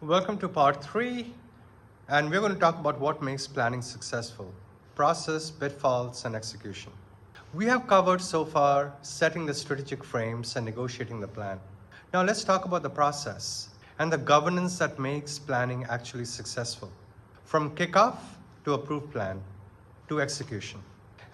Welcome to part 3, and we're going to talk about what makes planning successful: process, pitfalls, and execution. We have covered so far setting the strategic frames and negotiating the plan. Now let's talk about the process and the governance that makes planning actually successful, from kickoff to approved plan to execution.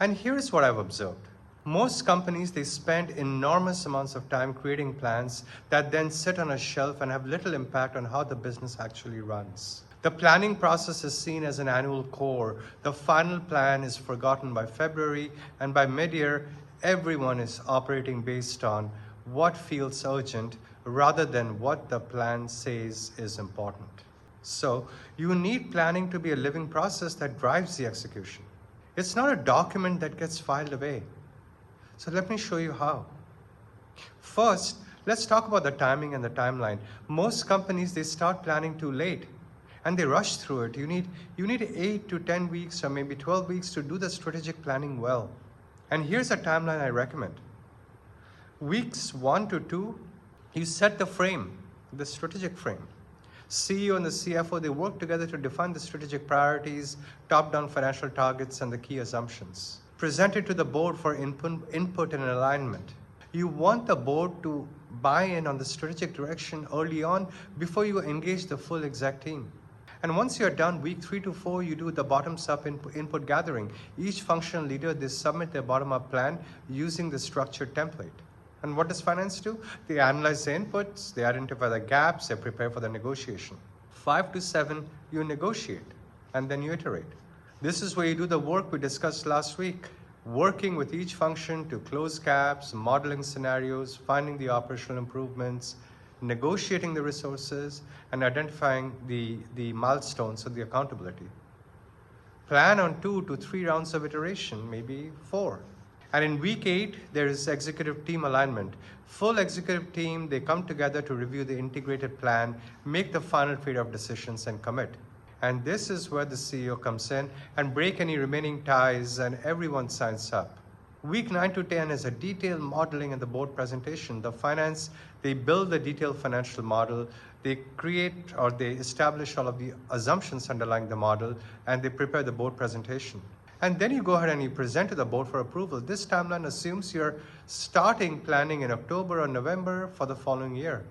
And here's what I've observed. Most companies, they spend enormous amounts of time creating plans that then sit on a shelf and have little impact on how the business actually runs. The planning process is seen as an annual core. The final plan is forgotten by February, and by mid-year, everyone is operating based on what feels urgent rather than what the plan says is important. So you need planning to be a living process that drives the execution. It's not a document that gets filed away. So let me show you how. First, let's talk about the timing and the timeline. Most companies, they start planning too late and they rush through it. You need 8 to 10 weeks or maybe 12 weeks to do the strategic planning well. And here's a timeline I recommend. Weeks 1 to 2, you set the frame, the strategic frame. CEO and the CFO, they work together to define the strategic priorities, top-down financial targets, and the key assumptions. Present it to the board for input and alignment. You want the board to buy in on the strategic direction early on before you engage the full exec team. And once you're done, week 3 to 4, you do the bottoms-up input gathering. Each functional leader, they submit their bottom-up plan using the structured template. And what does finance do? They analyze the inputs, they identify the gaps, they prepare for the negotiation. 5 to 7, you negotiate, and then you iterate. This is where you do the work we discussed last week, working with each function to close gaps, modeling scenarios, finding the operational improvements, negotiating the resources, and identifying the milestones of the accountability. Plan on 2 to 3 rounds of iteration, maybe 4. And in week 8, there is executive team alignment. Full executive team, they come together to review the integrated plan, make the final trade-off decisions, and commit. And this is where the CEO comes in and break any remaining ties, and everyone signs up. Week 9 to 10 is a detailed modeling and the board presentation. The finance, they build the detailed financial model, they create or they establish all of the assumptions underlying the model, and they prepare the board presentation. And then you go ahead and you present to the board for approval. This timeline assumes you're starting planning in October or November for the following year.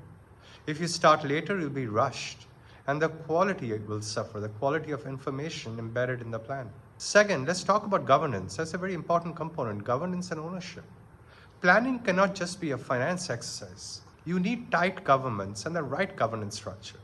If you start later, you'll be rushed, and the quality will suffer, the quality of information embedded in the plan. Second, let's talk about governance. That's a very important component, governance and ownership. Planning cannot just be a finance exercise. You need tight governance and the right governance structure.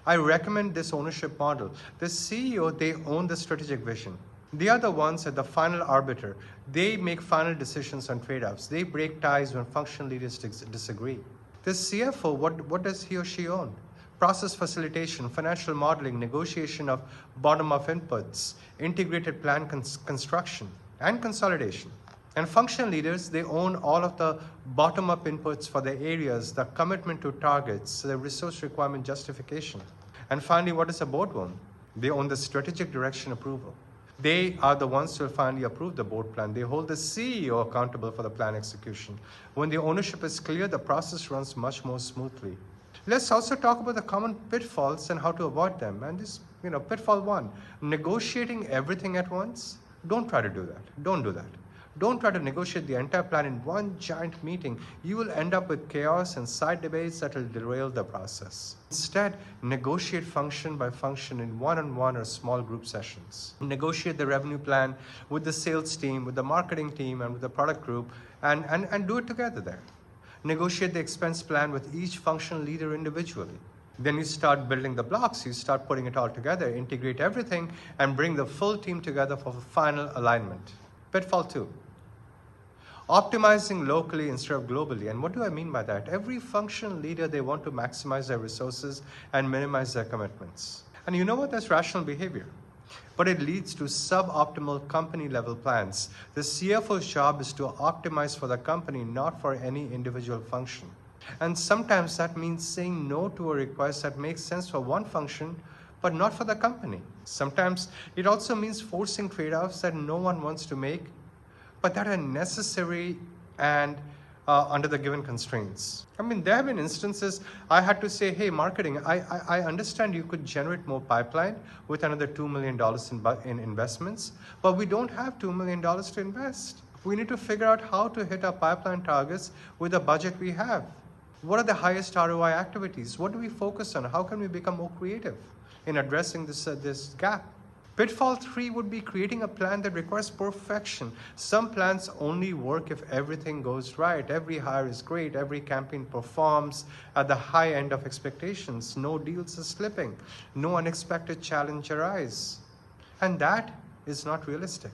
I recommend this ownership model. The CEO, they own the strategic vision. They are the ones at the final arbiter. They make final decisions on trade-offs. They break ties when functional leaders disagree. The CFO, what does he or she own? Process facilitation, financial modeling, negotiation of bottom-up inputs, integrated plan construction, and consolidation. And functional leaders, they own all of the bottom-up inputs for the areas, the commitment to targets, the resource requirement justification. And finally, what does the board own? They own the strategic direction approval. They are the ones who will finally approve the board plan. They hold the CEO accountable for the plan execution. When the ownership is clear, the process runs much more smoothly. Let's also talk about the common pitfalls and how to avoid them. And this, pitfall 1, negotiating everything at once. Don't try to do that. Don't do that. Don't try to negotiate the entire plan in one giant meeting. You will end up with chaos and side debates that will derail the process. Instead, negotiate function by function in one-on-one or small group sessions. Negotiate the revenue plan with the sales team, with the marketing team, and with the product group, and do it together there. Negotiate the expense plan with each functional leader individually. Then you start building the blocks, you start putting it all together, integrate everything, and bring the full team together for final alignment. Pitfall 2, optimizing locally instead of globally. And what do I mean by that? Every functional leader, they want to maximize their resources and minimize their commitments. And you know what? That's rational behavior. But it leads to suboptimal company-level plans. The CFO's job is to optimize for the company, not for any individual function. And sometimes that means saying no to a request that makes sense for one function, but not for the company. Sometimes it also means forcing trade-offs that no one wants to make, but that are necessary and under the given constraints. I mean, there have been instances I had to say, hey, marketing, I understand you could generate more pipeline with another $2 million in investments, but we don't have $2 million to invest. We need to figure out how to hit our pipeline targets with the budget we have. What are the highest ROI activities? What do we focus on? How can we become more creative in addressing this gap? Pitfall 3 would be creating a plan that requires perfection. Some plans only work if everything goes right. Every hire is great. Every campaign performs at the high end of expectations. No deals are slipping. No unexpected challenge arise. And that is not realistic.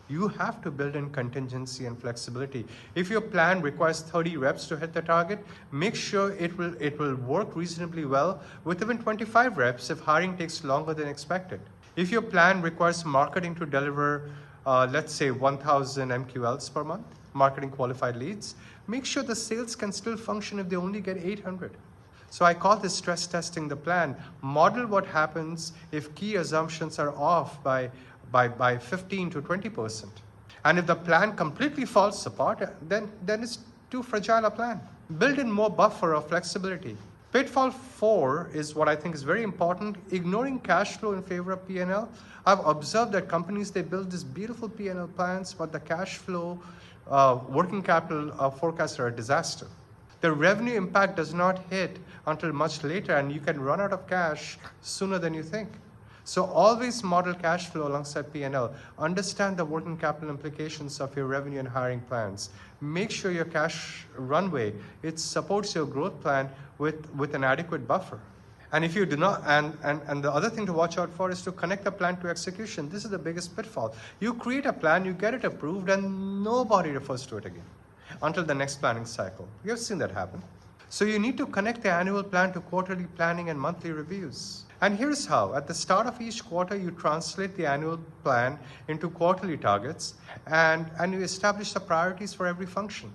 You have to build in contingency and flexibility. If your plan requires 30 reps to hit the target, make sure it will work reasonably well with even 25 reps if hiring takes longer than expected. If your plan requires marketing to deliver, let's say 1,000 MQLs per month, marketing qualified leads, make sure the sales can still function if they only get 800. So I call this stress testing the plan. Model what happens if key assumptions are off by 15 to 20%. And if the plan completely falls apart, then it's too fragile a plan. Build in more buffer or flexibility. Pitfall 4 is what I think is very important, ignoring cash flow in favor of P&L. I've observed that companies, they build these beautiful P&L plans, but the cash flow, working capital forecasts are a disaster. The revenue impact does not hit until much later, and you can run out of cash sooner than you think. So always model cash flow alongside P&L. Understand the working capital implications of your revenue and hiring plans. Make sure your cash runway, it supports your growth plan with an adequate buffer. And if you do not, and the other thing to watch out for is to connect the plan to execution. This is the biggest pitfall. You create a plan, you get it approved, and nobody refers to it again until the next planning cycle. You have seen that happen. So you need to connect the annual plan to quarterly planning and monthly reviews. And here's how. At the start of each quarter, you translate the annual plan into quarterly targets, and you establish the priorities for every function.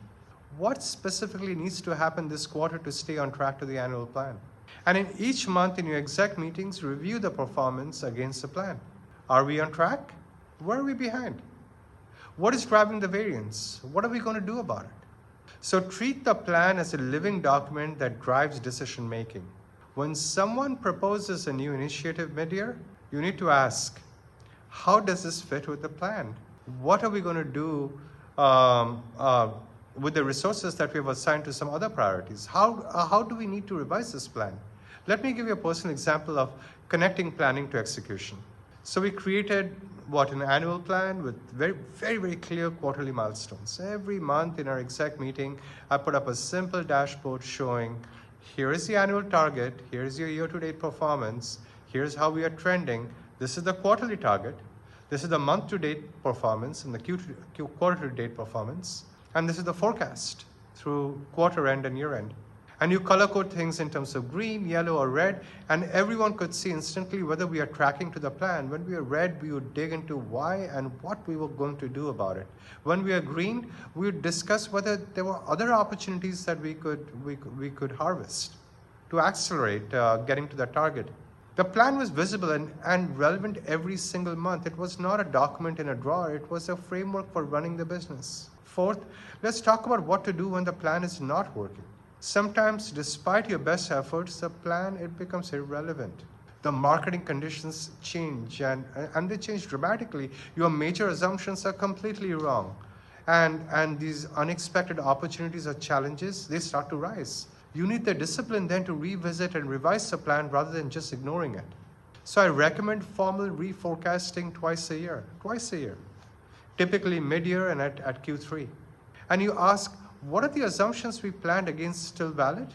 What specifically needs to happen this quarter to stay on track to the annual plan? And in each month in your exec meetings, review the performance against the plan. Are we on track? Where are we behind? What is driving the variance? What are we going to do about it? So treat the plan as a living document that drives decision making. When someone proposes a new initiative mid-year, you need to ask, how does this fit with the plan? What are we going to do with the resources that we have assigned to some other priorities? How do we need to revise this plan? Let me give you a personal example of connecting planning to execution. So we created an annual plan with very, very, very clear quarterly milestones. Every month in our exec meeting, I put up a simple dashboard showing, here is the annual target, here is your year-to-date performance, here's how we are trending, this is the quarterly target, this is the month-to-date performance and the quarter-to-date performance, and this is the forecast through quarter end and year end. And you color code things in terms of green, yellow, or red, and everyone could see instantly whether we are tracking to the plan. When we are red, we would dig into why and what we were going to do about it. When we are green, we would discuss whether there were other opportunities that we could harvest to accelerate getting to the target. The plan was visible and relevant every single month. It was not a document in a drawer. It was a framework for running the business. Fourth, let's talk about what to do when the plan is not working. Sometimes, despite your best efforts, the plan, it becomes irrelevant. The marketing conditions change and they change dramatically. Your major assumptions are completely wrong. And these unexpected opportunities or challenges, they start to rise. You need the discipline then to revisit and revise the plan rather than just ignoring it. So I recommend formal reforecasting twice a year, typically mid-year and at Q3. And you ask, what are the assumptions we planned against still valid?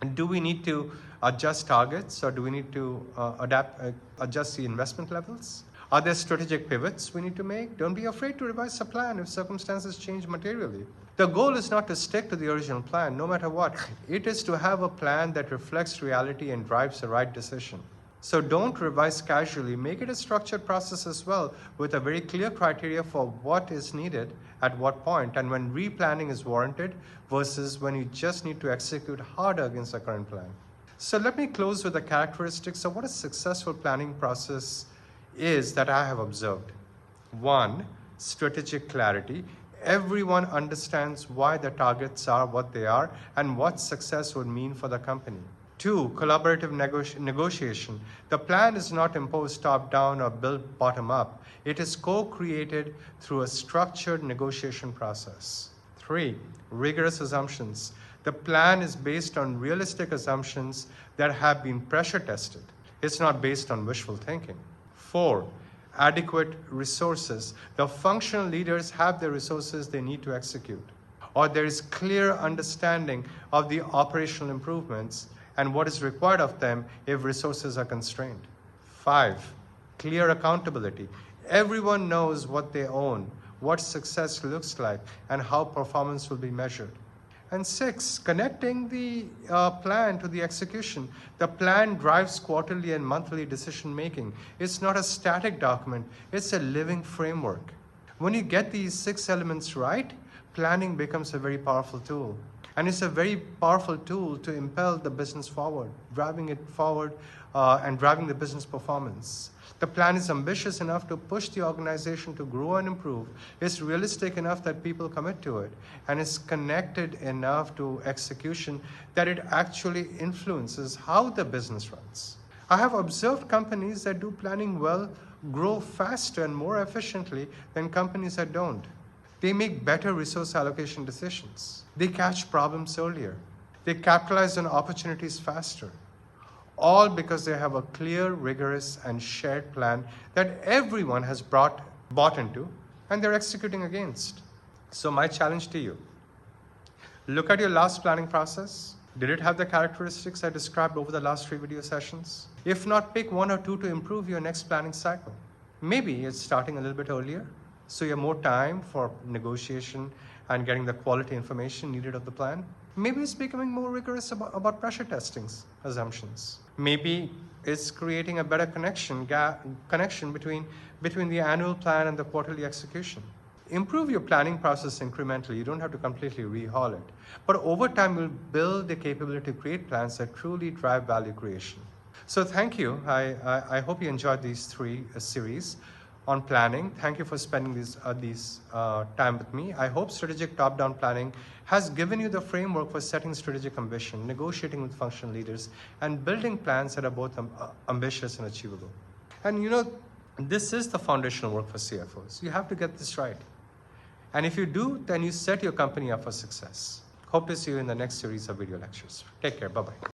And do we need to adjust targets, or do we need to adjust the investment levels? Are there strategic pivots we need to make? Don't be afraid to revise the plan if circumstances change materially. The goal is not to stick to the original plan, no matter what. It is to have a plan that reflects reality and drives the right decision. So don't revise casually. Make it a structured process as well, with a very clear criteria for what is needed at what point, and when replanning is warranted versus when you just need to execute harder against the current plan. So let me close with the characteristics of what a successful planning process is that I have observed. 1, strategic clarity. Everyone understands why the targets are what they are and what success would mean for the company. 2, collaborative negotiation. The plan is not imposed top-down or built bottom-up. It is co-created through a structured negotiation process. 3, rigorous assumptions. The plan is based on realistic assumptions that have been pressure tested. It's not based on wishful thinking. 4, adequate resources. The functional leaders have the resources they need to execute, or there is clear understanding of the operational improvements and what is required of them if resources are constrained. 5, clear accountability. Everyone knows what they own, what success looks like, and how performance will be measured. And 6, connecting the plan to the execution. The plan drives quarterly and monthly decision making. It's not a static document, it's a living framework. When you get these 6 elements right, planning becomes a very powerful tool. And it's a very powerful tool to impel the business forward, driving it forward and driving the business performance. The plan is ambitious enough to push the organization to grow and improve. It's realistic enough that people commit to it. And it's connected enough to execution that it actually influences how the business runs. I have observed companies that do planning well grow faster and more efficiently than companies that don't. They make better resource allocation decisions. They catch problems earlier. They capitalize on opportunities faster. All because they have a clear, rigorous, and shared plan that everyone has bought into and they're executing against. So my challenge to you, look at your last planning process. Did it have the characteristics I described over the last 3 video sessions? If not, pick 1 or 2 to improve your next planning cycle. Maybe it's starting a little bit earlier, so you have more time for negotiation and getting the quality information needed of the plan. Maybe it's becoming more rigorous about pressure testing assumptions. Maybe it's creating a better connection between the annual plan and the quarterly execution. Improve your planning process incrementally. You don't have to completely rehaul it. But over time, you'll build the capability to create plans that truly drive value creation. So thank you. I hope you enjoyed these 3 series on planning. Thank you for spending this time with me. I hope strategic top-down planning has given you the framework for setting strategic ambition, negotiating with functional leaders, and building plans that are both ambitious and achievable. And you know, this is the foundational work for CFOs. You have to get this right. And if you do, then you set your company up for success. Hope to see you in the next series of video lectures. Take care. Bye-bye.